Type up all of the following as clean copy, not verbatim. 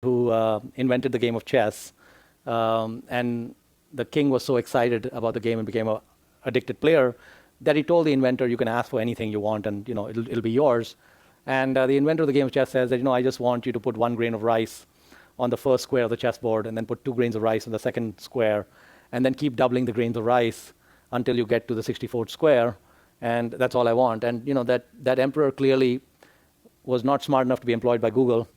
who invented the game of chess. And the king was so excited about the game and became a addicted player that he told the inventor, you can ask for anything you want and it'll be yours. And the inventor of the game of chess says that, I just want you to put 1 grain of rice on the first square of the chessboard and then put 2 grains of rice on the second square and then keep doubling the grains of rice until you get to the 64th square. And that's all I want. And that emperor clearly was not smart enough to be employed by Google.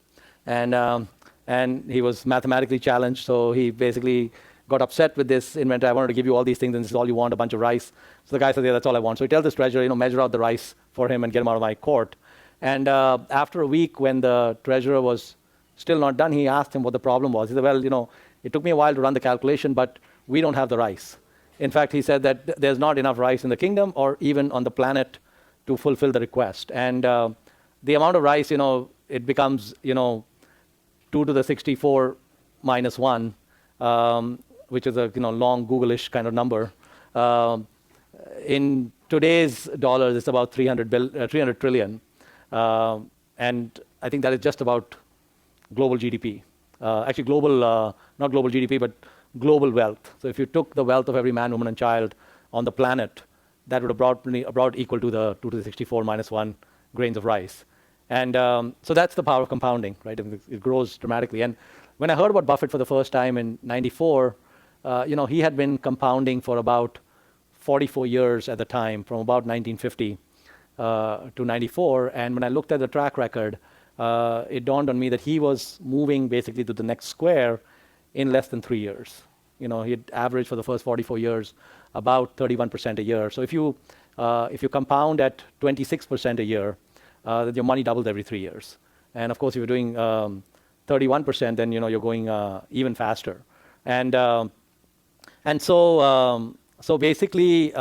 And he was mathematically challenged, so he basically got upset with this inventor. I wanted to give you all these things, and this is all you want, a bunch of rice. So the guy said, yeah, that's all I want. So he tells his treasurer, measure out the rice for him and get him out of my court. And after a week, when the treasurer was still not done, he asked him what the problem was. He said, well, it took me a while to run the calculation, but we don't have the rice. In fact, he said that there's not enough rice in the kingdom or even on the planet to fulfill the request. And the amount of rice, it becomes, 2 to the 64 minus 1, which is a long Google-ish kind of number. In today's dollars, it's about 300 trillion. And I think that is just about global GDP. Actually, not global GDP, but global wealth. So if you took the wealth of every man, woman, and child on the planet, that would have about equal to the 2 to the 64 minus 1 grains of rice. And so that's the power of compounding, right? It grows dramatically. And when I heard about Buffett for the first time in '94, he had been compounding for about 44 years at the time, from about 1950 to '94. And when I looked at the track record, it dawned on me that he was moving basically to the next square in less than 3 years. He'd averaged for the first 44 years about 31% a year. So if you compound at 26% a year, your money doubles every 3 years. And of course, if you're doing 31%, then you're going even faster. And so basically,